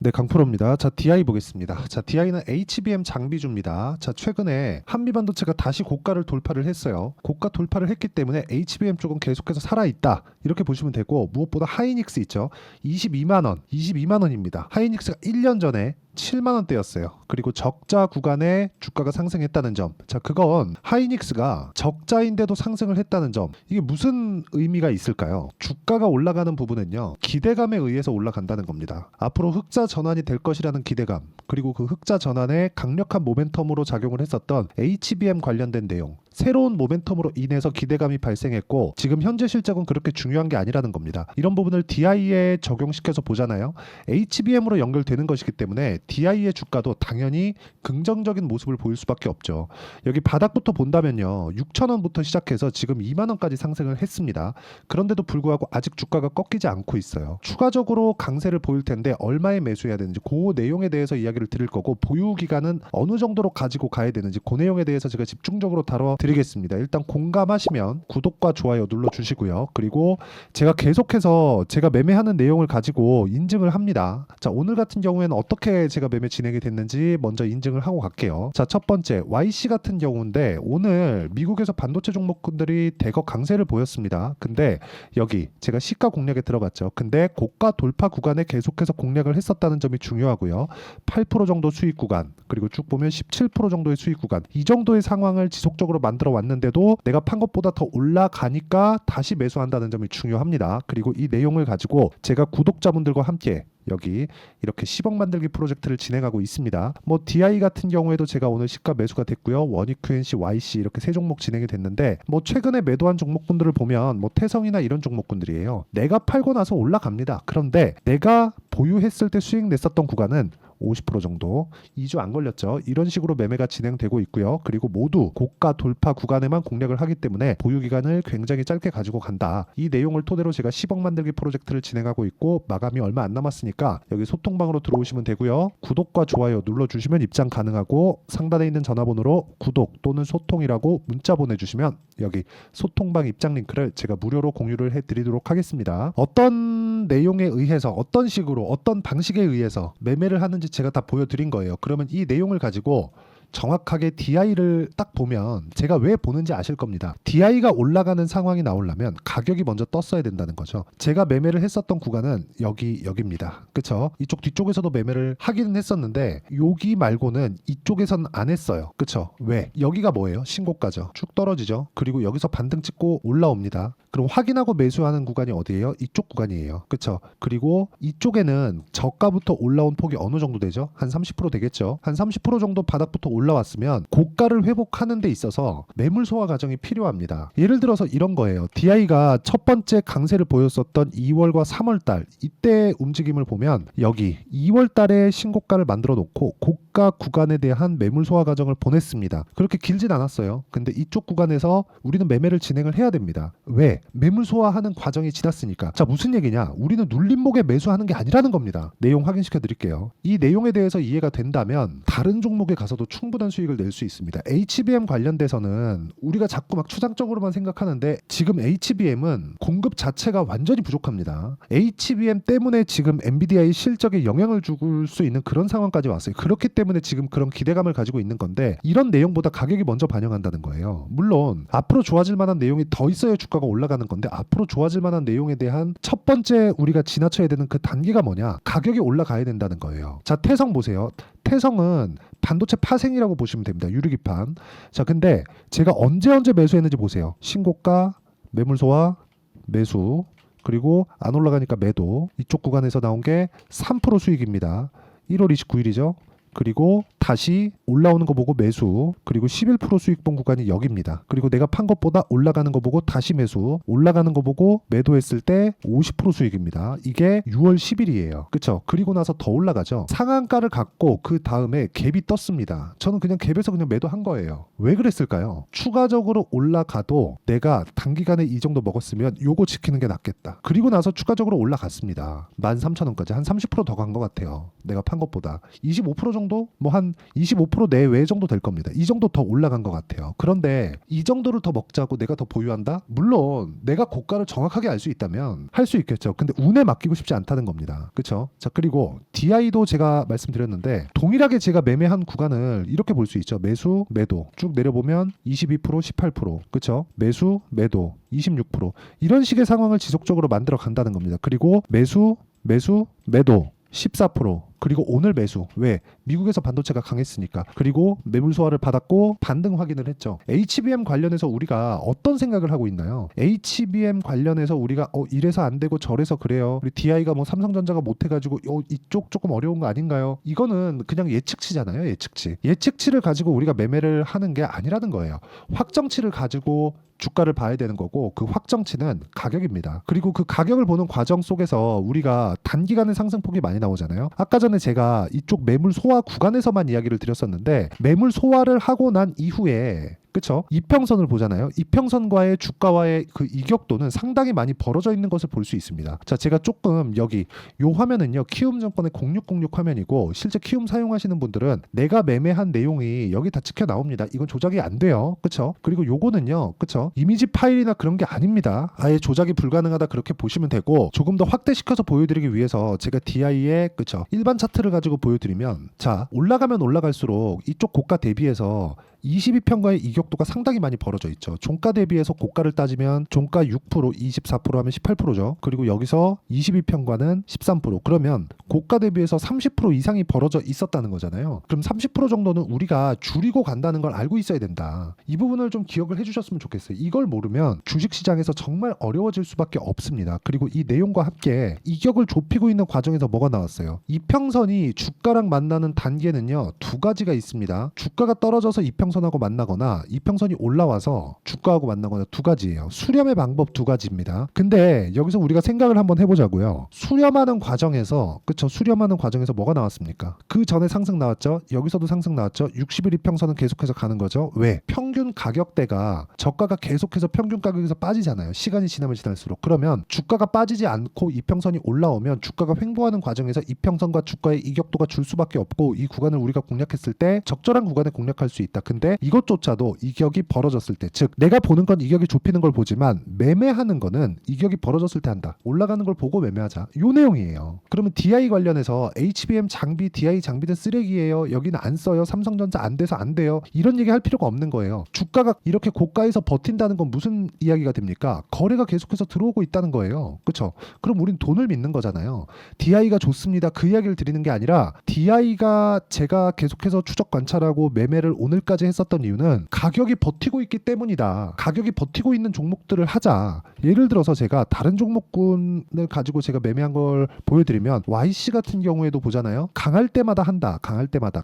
네, 강프로입니다. 자, DI 보겠습니다. 자, DI는 HBM 장비주입니다. 자, 최근에 한미반도체가 다시 고가를 돌파를 했어요. 고가 돌파를 했기 때문에 HBM 쪽은 계속해서 살아있다. 이렇게 보시면 되고, 무엇보다 하이닉스 있죠. 22만 원, 22만 원입니다. 하이닉스가 1년 전에 7만 원대였어요. 그리고 적자 구간에 주가가 상승했다는 점. 자, 그건 하이닉스가 적자인데도 상승을 했다는 점. 이게 무슨 의미가 있을까요? 주가가 올라가는 부분은요, 기대감에 의해서 올라간다는 겁니다. 앞으로 흑자 전환이 될 것이라는 기대감, 그리고 그 흑자 전환에 강력한 모멘텀으로 작용을 했었던 HBM 관련된 내용, 새로운 모멘텀으로 인해서 기대감이 발생했고, 지금 현재 실적은 그렇게 중요한 게 아니라는 겁니다. 이런 부분을 DI에 적용시켜서 보잖아요. HBM으로 연결되는 것이기 때문에 DI의 주가도 당연히 긍정적인 모습을 보일 수밖에 없죠. 여기 바닥부터 본다면요, 6,000원부터 시작해서 지금 2만 원까지 상승을 했습니다. 그런데도 불구하고 아직 주가가 꺾이지 않고 있어요. 추가적으로 강세를 보일 텐데 얼마에 매수해야 되는지 그 내용에 대해서 이야기를 드릴 거고, 보유 기간은 어느 정도로 가지고 가야 되는지 그 내용에 대해서 제가 집중적으로 다뤄드리겠습니다. 일단 공감하시면 구독과 좋아요 눌러주시고요. 그리고 제가 계속해서 제가 매매하는 내용을 가지고 인증을 합니다. 자, 오늘 같은 경우에는 어떻게 제가 매매 진행이 됐는지 먼저 인증을 하고 갈게요. 자, 첫 번째 YC 같은 경우인데, 오늘 미국에서 반도체 종목군들이 대거 강세를 보였습니다. 근데 여기 제가 시가 공략에 들어갔죠. 근데 고가 돌파 구간에 계속해서 공략을 했었다는 점이 중요하고요. 8% 정도 수익 구간, 그리고 쭉 보면 17% 정도의 수익 구간, 이 정도의 상황을 지속적으로 만들어 왔는데도 내가 판 것보다 더 올라가니까 다시 매수한다는 점이 중요합니다. 그리고 이 내용을 가지고 제가 구독자분들과 함께 여기 이렇게 10억 만들기 프로젝트를 진행하고 있습니다. 뭐 DI 같은 경우에도 제가 오늘 시가 매수가 됐고요. 원익 QNC, YC 이렇게 세 종목 진행이 됐는데, 뭐 최근에 매도한 종목군들을 보면 뭐 태성이나 이런 종목군들이에요. 내가 팔고 나서 올라갑니다. 그런데 내가 보유했을 때 수익 냈었던 구간은 50% 정도, 2주 안 걸렸죠. 이런 식으로 매매가 진행되고 있고요. 그리고 모두 고가 돌파 구간에만 공략을 하기 때문에 보유 기간을 굉장히 짧게 가지고 간다. 이 내용을 토대로 제가 10억 만들기 프로젝트를 진행하고 있고, 마감이 얼마 안 남았으니까 여기 소통방으로 들어오시면 되고요. 구독과 좋아요 눌러주시면 입장 가능하고, 상단에 있는 전화번호로 구독 또는 소통이라고 문자 보내주시면 여기 소통방 입장 링크를 제가 무료로 공유를 해드리도록 하겠습니다. 어떤 내용에 의해서, 어떤 식으로, 어떤 방식에 의해서 매매를 하는지 제가 다 보여드린 거예요. 그러면 이 내용을 가지고 정확하게 DI를 딱 보면 제가 왜 보는지 아실 겁니다. DI가 올라가는 상황이 나오려면 가격이 먼저 떴어야 된다는 거죠. 제가 매매를 했었던 구간은 여기입니다. 그쵸? 이쪽 뒤쪽에서도 매매를 하기는 했었는데 여기 말고는 이쪽에선 안 했어요. 그쵸? 왜? 여기가 뭐예요? 신고가죠. 쭉 떨어지죠. 그리고 여기서 반등 찍고 올라옵니다. 그럼 확인하고 매수하는 구간이 어디예요? 이쪽 구간이에요. 그쵸? 그리고 이쪽에는 저가부터 올라온 폭이 어느 정도 되죠? 한 30% 되겠죠? 한 30% 정도 바닥부터 올라왔으면 고가를 회복하는 데 있어서 매물 소화 과정이 필요합니다. 예를 들어서 이런 거예요. DI가 첫 번째 강세를 보였었던 2월과 3월 달, 이때 움직임을 보면 여기 2월 달에 신고가를 만들어 놓고 고가 구간에 대한 매물 소화 과정을 보냈습니다. 그렇게 길진 않았어요. 근데 이쪽 구간에서 우리는 매매를 진행을 해야 됩니다. 왜? 매물 소화하는 과정이 지났으니까. 자, 무슨 얘기냐? 우리는 눌림목에 매수하는 게 아니라는 겁니다. 내용 확인시켜 드릴게요. 이 내용에 대해서 이해가 된다면 다른 종목에 가서도 충분한 수익을 낼 수 있습니다. HBM 관련돼서는 우리가 자꾸 막 추상적으로만 생각하는데, 지금 HBM은 공급 자체가 완전히 부족합니다. HBM 때문에 지금 엔비디아의 실적에 영향을 줄 수 있는 그런 상황까지 왔어요. 그렇기 때문에 지금 그런 기대감을 가지고 있는 건데, 이런 내용보다 가격이 먼저 반영한다는 거예요. 물론 앞으로 좋아질 만한 내용이 더 있어야 주가가 올라가는 건데, 앞으로 좋아질 만한 내용에 대한 첫 번째 우리가 지나쳐야 되는 그 단계가 뭐냐? 가격이 올라가야 된다는 거예요. 자, 태성 보세요. 태성은 반도체 파생이라고 보시면 됩니다. 유리기판. 자, 근데 제가 언제 매수했는지 보세요. 신고가, 매물 소화, 매수, 그리고 안 올라가니까 매도. 이쪽 구간에서 나온 게 3% 수익입니다. 1월 29일이죠. 그리고 다시 올라오는 거 보고 매수, 그리고 11% 수익 본 구간이 여기입니다. 그리고 내가 판 것보다 올라가는 거 보고 다시 매수, 올라가는 거 보고 매도했을 때 50% 수익입니다. 이게 6월 10일이에요. 그쵸? 그리고 나서 더 올라가죠. 상한가를 갖고 그 다음에 갭이 떴습니다. 저는 그냥 갭에서 그냥 매도한 거예요. 왜 그랬을까요? 추가적으로 올라가도 내가 단기간에 이 정도 먹었으면 요거 지키는 게 낫겠다. 그리고 나서 추가적으로 올라갔습니다. 13,000원까지 한 30% 더 간 것 같아요. 내가 판 것보다 25% 정도? 뭐 한 25% 내외 정도 될 겁니다. 이 정도 더 올라간 것 같아요. 그런데 이 정도를 더 먹자고 내가 더 보유한다? 물론 내가 고가를 정확하게 알 수 있다면 할 수 있겠죠. 근데 운에 맡기고 싶지 않다는 겁니다. 그렇죠? 자, 그리고 DI도 제가 말씀드렸는데 동일하게 제가 매매한 구간을 이렇게 볼 수 있죠. 매수, 매도 쭉 내려보면 22%, 18%, 그렇죠? 매수, 매도 26%, 이런 식의 상황을 지속적으로 만들어 간다는 겁니다. 그리고 매수, 매도 14%, 그리고 오늘 매수. 왜? 미국에서 반도체가 강했으니까. 그리고 매물 소화를 받았고 반등 확인을 했죠. HBM 관련해서 우리가 어떤 생각을 하고 있나요? HBM 관련해서 우리가 이래서 안 되고 저래서 그래요. 우리 DI가 뭐 삼성전자가 못해가지고 이쪽 조금 어려운 거 아닌가요? 이거는 그냥 예측치잖아요. 예측치를 가지고 우리가 매매를 하는 게 아니라는 거예요. 확정치를 가지고 주가를 봐야 되는 거고, 그 확정치는 가격입니다. 그리고 그 가격을 보는 과정 속에서 우리가 단기간에 상승폭이 많이 나오잖아요. 아까 전에 제가 이쪽 매물 소화 구간에서만 이야기를 드렸었는데, 매물 소화를 하고 난 이후에 그쵸? 이평선을 보잖아요. 이평선과의 주가와의 그 이격도는 상당히 많이 벌어져 있는 것을 볼 수 있습니다. 자, 제가 조금 여기 요 화면은요, 키움증권의 0606 화면이고, 실제 키움 사용하시는 분들은 내가 매매한 내용이 여기 다 찍혀 나옵니다. 이건 조작이 안 돼요. 그쵸? 그리고 요거는요, 그쵸? 이미지 파일이나 그런 게 아닙니다. 아예 조작이 불가능하다, 그렇게 보시면 되고, 조금 더 확대시켜서 보여드리기 위해서 제가 DI의 그쵸? 일반 차트를 가지고 보여드리면, 자, 올라가면 올라갈수록 이쪽 고가 대비해서 22평가의 이격도가 상당히 많이 벌어져 있죠. 종가 대비해서 고가를 따지면 종가 6%, 24% 하면 18%죠. 그리고 여기서 22평가는 13%. 그러면 고가 대비해서 30% 이상이 벌어져 있었다는 거잖아요. 그럼 30% 정도는 우리가 줄이고 간다는 걸 알고 있어야 된다. 이 부분을 좀 기억을 해주셨으면 좋겠어요. 이걸 모르면 주식시장에서 정말 어려워질 수밖에 없습니다. 그리고 이 내용과 함께 이격을 좁히고 있는 과정에서 뭐가 나왔어요? 이평선이 주가랑 만나는 단계는요, 두 가지가 있습니다. 주가가 떨어져서 이평선하고 만나거나 이평선이 올라와서 주가하고 만나거나 두 가지예요. 수렴의 방법 두 가지입니다. 근데 여기서 우리가 생각을 한번 해보자고요. 수렴하는 과정에서, 그쵸? 수렴하는 과정에서 뭐가 나왔습니까? 그 전에 상승 나왔죠? 여기서도 상승 나왔죠? 60일 이평선은 계속해서 가는 거죠. 왜? 평균 가격대가, 저가가 계속해서 평균 가격에서 빠지잖아요. 시간이 지나면 지날수록. 그러면 주가가 빠지지 않고 이평선이 올라오면 주가가 횡보하는 과정에서 이평선과 주가의 이격도가 줄 수밖에 없고, 이 구간을 우리가 공략했을 때 적절한 구간에 공략할 수 있다. 근데 이것조차도 이격이 벌어졌을 때, 즉 내가 보는 건 이격이 좁히는 걸 보지만 매매하는 거는 이격이 벌어졌을 때 한다. 올라가는 걸 보고 매매하자. 요 내용이에요. 그러면 DI 관련해서 HBM 장비, DI 장비는 쓰레기예요. 여기는 안 써요. 삼성전자 안 돼서 안 돼요. 이런 얘기 할 필요가 없는 거예요. 주가가 이렇게 고가에서 버틴다는 건 무슨 이야기가 됩니까? 거래가 계속해서 들어오고 있다는 거예요. 그렇죠? 그럼 우린 돈을 믿는 거잖아요. DI가 좋습니다. 그 이야기를 드리는 게 아니라, DI가 제가 계속해서 추적 관찰하고 매매를 오늘까지 했었던 이유는 가격이 버티고 있기 때문이다. 가격이 버티고 있는 종목들을 하자. 예를 들어서 제가 다른 종목군을 가지고 제가 매매한 걸 보여드리면, YC 같은 경우에도 보잖아요. 강할 때마다 한다. 강할 때마다.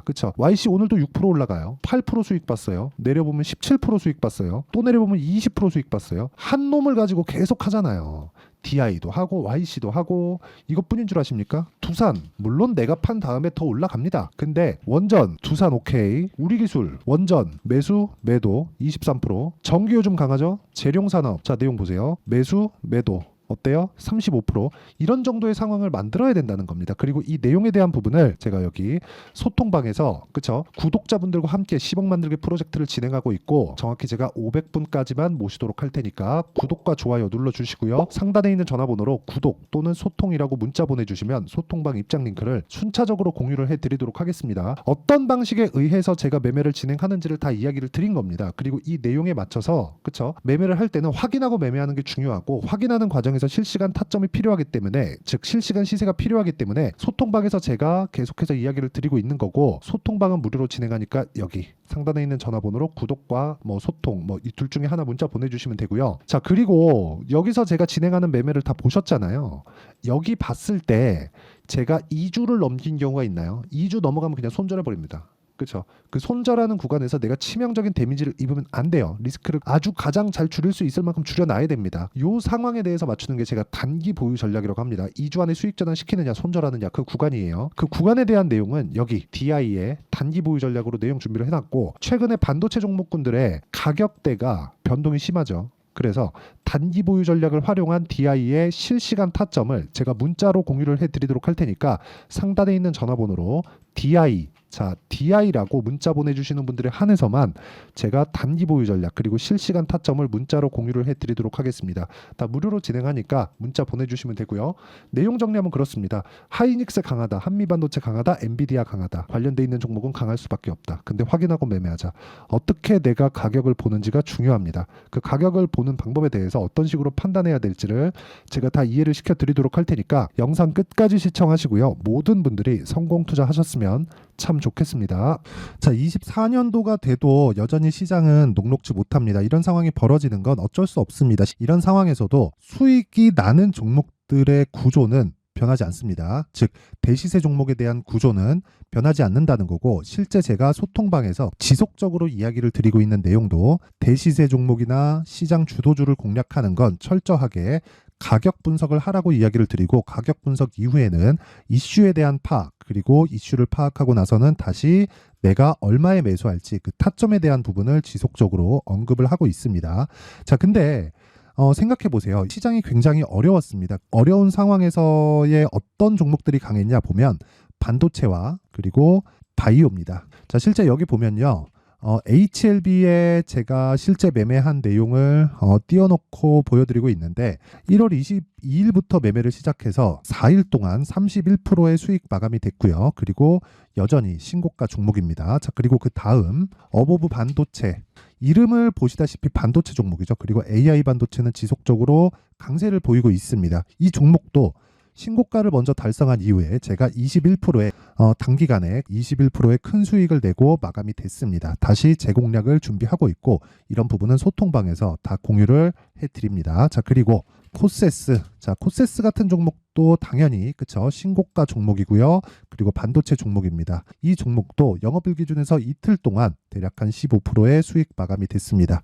그쵸? YC 오늘도 6% 올라가요. 8% 수익 봤어요. 내려보면 17% 수익 봤어요. 또 내려보면 20% 수익 봤어요. 한 놈을 가지고 계속 하잖아요. DI도 하고 YC도 하고. 이것뿐인 줄 아십니까? 두산, 물론 내가 판 다음에 더 올라갑니다. 근데 원전, 두산 오케이. 우리기술, 원전, 매수, 매도 23%. 전기 요즘 강하죠? 재룡산업, 자 내용 보세요. 매수, 매도 어때요? 35%. 이런 정도의 상황을 만들어야 된다는 겁니다. 그리고 이 내용에 대한 부분을 제가 여기 소통방에서, 그쵸? 구독자분들과 함께 10억 만들기 프로젝트를 진행하고 있고, 정확히 제가 500분까지만 모시도록 할 테니까 구독과 좋아요 눌러주시고요. 상단에 있는 전화번호로 구독 또는 소통이라고 문자 보내주시면 소통방 입장 링크를 순차적으로 공유를 해드리도록 하겠습니다. 어떤 방식에 의해서 제가 매매를 진행하는지를 다 이야기를 드린 겁니다. 그리고 이 내용에 맞춰서, 그쵸? 매매를 할 때는 확인하고 매매하는 게 중요하고, 확인하는 과정에서 실시간 타점이 필요하기 때문에, 즉 실시간 시세가 필요하기 때문에 소통방에서 제가 계속해서 이야기를 드리고 있는 거고, 소통방은 무료로 진행하니까 여기 상단에 있는 전화번호로 구독과 뭐 소통, 뭐 이 둘 중에 하나 문자 보내주시면 되고요. 자, 그리고 여기서 제가 진행하는 매매를 다 보셨잖아요. 여기 봤을 때 제가 2주를 넘긴 경우가 있나요? 2주 넘어가면 그냥 손절해버립니다. 그렇죠. 그 손절하는 구간에서 내가 치명적인 데미지를 입으면 안 돼요. 리스크를 아주 가장 잘 줄일 수 있을 만큼 줄여놔야 됩니다. 이 상황에 대해서 맞추는 게 제가 단기 보유 전략이라고 합니다. 2주 안에 수익 전환 시키느냐 손절하느냐, 그 구간이에요. 그 구간에 대한 내용은 여기 DI의 단기 보유 전략으로 내용 준비를 해놨고, 최근에 반도체 종목군들의 가격대가 변동이 심하죠. 그래서 단기 보유 전략을 활용한 DI의 실시간 타점을 제가 문자로 공유를 해드리도록 할 테니까 상단에 있는 전화번호로 DI, 자 DI라고 문자 보내주시는 분들에 한해서만 제가 단기 보유 전략 그리고 실시간 타점을 문자로 공유를 해드리도록 하겠습니다. 다 무료로 진행하니까 문자 보내주시면 되고요. 내용 정리하면 그렇습니다. 하이닉스 강하다, 한미반도체 강하다, 엔비디아 강하다. 관련돼 있는 종목은 강할 수밖에 없다. 근데 확인하고 매매하자. 어떻게 내가 가격을 보는지가 중요합니다. 그 가격을 보는 방법에 대해서 어떤 식으로 판단해야 될지를 제가 다 이해를 시켜드리도록 할 테니까 영상 끝까지 시청하시고요. 모든 분들이 성공 투자하셨으면 참 좋겠습니다. 자, 24년도가 돼도 여전히 시장은 녹록지 못합니다. 이런 상황이 벌어지는 건 어쩔 수 없습니다. 이런 상황에서도 수익이 나는 종목들의 구조는 변하지 않습니다. 즉 대시세 종목에 대한 구조는 변하지 않는다는 거고, 실제 제가 소통방에서 지속적으로 이야기를 드리고 있는 내용도 대시세 종목이나 시장 주도주를 공략하는 건 철저하게 가격 분석을 하라고 이야기를 드리고, 가격 분석 이후에는 이슈에 대한 파악, 그리고 이슈를 파악하고 나서는 다시 내가 얼마에 매수할지 그 타점에 대한 부분을 지속적으로 언급을 하고 있습니다. 자, 근데 생각해 보세요. 시장이 굉장히 어려웠습니다. 어려운 상황에서의 어떤 종목들이 강했냐 보면 반도체와 그리고 바이오입니다. 자, 실제 여기 보면요. HLB에 제가 실제 매매한 내용을 띄워놓고 보여드리고 있는데 1월 22일부터 매매를 시작해서 4일 동안 31%의 수익 마감이 됐고요. 그리고 여전히 신고가 종목입니다. 자, 그리고 그 다음 어보브 반도체, 이름을 보시다시피 반도체 종목이죠. 그리고 AI 반도체는 지속적으로 강세를 보이고 있습니다. 이 종목도 신고가를 먼저 달성한 이후에 제가 21%의 단기간에 21%의 큰 수익을 내고 마감이 됐습니다. 다시 재공략을 준비하고 있고, 이런 부분은 소통방에서 다 공유를 해드립니다. 자, 그리고 코세스, 자 코세스 같은 종목도 당연히 그쵸, 신고가 종목이고요. 그리고 반도체 종목입니다. 이 종목도 영업일 기준에서 이틀 동안 대략 한 15%의 수익 마감이 됐습니다.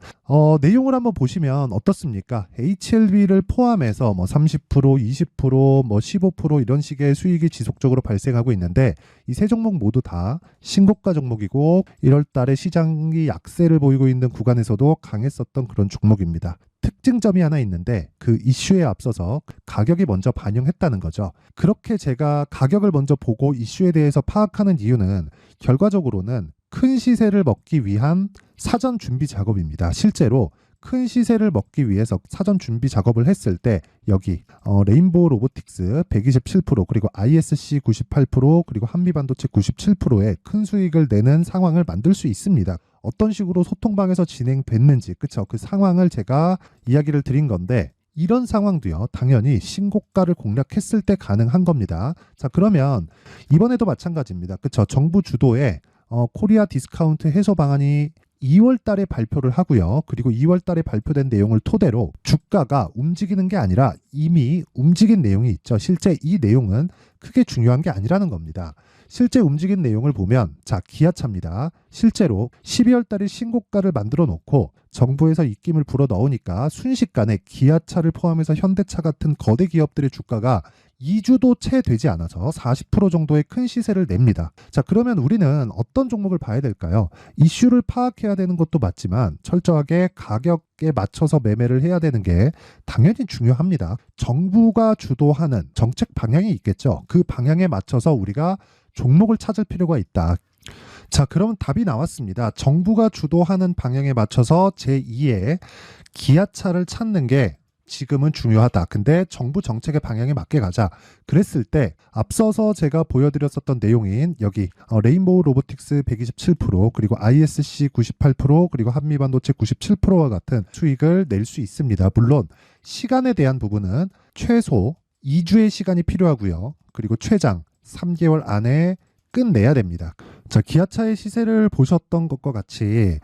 내용을 한번 보시면 어떻습니까? HLB를 포함해서 뭐 30%, 20%, 뭐 15% 이런 식의 수익이 지속적으로 발생하고 있는데, 이 세 종목 모두 다 신고가 종목이고 1월 달에 시장이 약세를 보이고 있는 구간에서도 강했었던 그런 종목입니다. 특징점이 하나 있는데 그 이슈에 앞서서 가격이 먼저 반영했다는 거죠. 그렇게 제가 가격을 먼저 보고 이슈에 대해서 파악하는 이유는 결과적으로는 큰 시세를 먹기 위한 사전 준비 작업입니다. 실제로 큰 시세를 먹기 위해서 사전 준비 작업을 했을 때 여기 레인보우 로보틱스 127%, 그리고 ISC 98%, 그리고 한미반도체 97%의 큰 수익을 내는 상황을 만들 수 있습니다. 어떤 식으로 소통방에서 진행됐는지, 그쵸? 그 상황을 제가 이야기를 드린 건데, 이런 상황도요, 당연히 신고가를 공략했을 때 가능한 겁니다. 자, 그러면 이번에도 마찬가지입니다. 그쵸? 정부 주도의 코리아 디스카운트 해소 방안이 2월 달에 발표를 하고요. 그리고 2월 달에 발표된 내용을 토대로 주가가 움직이는 게 아니라 이미 움직인 내용이 있죠. 실제 이 내용은 크게 중요한 게 아니라는 겁니다. 실제 움직인 내용을 보면, 자, 기아차입니다. 실제로 12월 달에 신고가를 만들어 놓고 정부에서 입김을 불어 넣으니까 순식간에 기아차를 포함해서 현대차 같은 거대 기업들의 주가가 2주도 채 되지 않아서 40% 정도의 큰 시세를 냅니다. 자, 그러면 우리는 어떤 종목을 봐야 될까요? 이슈를 파악해야 되는 것도 맞지만 철저하게 가격에 맞춰서 매매를 해야 되는 게 당연히 중요합니다. 정부가 주도하는 정책 방향이 있겠죠. 그 방향에 맞춰서 우리가 종목을 찾을 필요가 있다. 자, 그럼 답이 나왔습니다. 정부가 주도하는 방향에 맞춰서 제2의 기아차를 찾는 게 지금은 중요하다. 근데 정부 정책의 방향에 맞게 가자. 그랬을 때 앞서서 제가 보여드렸었던 내용인 여기 레인보우 로보틱스 127%, 그리고 ISC 98%, 그리고 한미반도체 97%와 같은 수익을 낼 수 있습니다. 물론 시간에 대한 부분은 최소 2주의 시간이 필요하고요. 그리고 최장 3개월 안에 끝내야 됩니다. 자, 기아차의 시세를 보셨던 것과 같이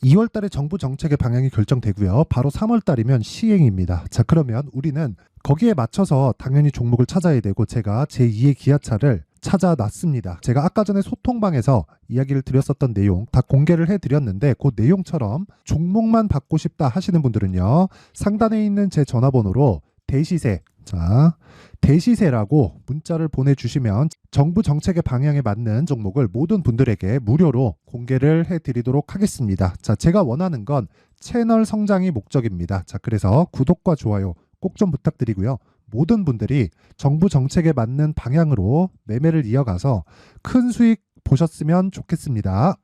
2월 달에 정부 정책의 방향이 결정되고요. 바로 3월 달이면 시행입니다. 자, 그러면 우리는 거기에 맞춰서 당연히 종목을 찾아야 되고, 제가 제2의 기아차를 찾아놨습니다. 제가 아까 전에 소통방에서 이야기를 드렸었던 내용 다 공개를 해드렸는데, 그 내용처럼 종목만 받고 싶다 하시는 분들은요, 상단에 있는 제 전화번호로 대시세, 자, 대시세라고 문자를 보내주시면 정부 정책의 방향에 맞는 종목을 모든 분들에게 무료로 공개를 해드리도록 하겠습니다. 자, 제가 원하는 건 채널 성장이 목적입니다. 자, 그래서 구독과 좋아요 꼭 좀 부탁드리고요. 모든 분들이 정부 정책에 맞는 방향으로 매매를 이어가서 큰 수익 보셨으면 좋겠습니다.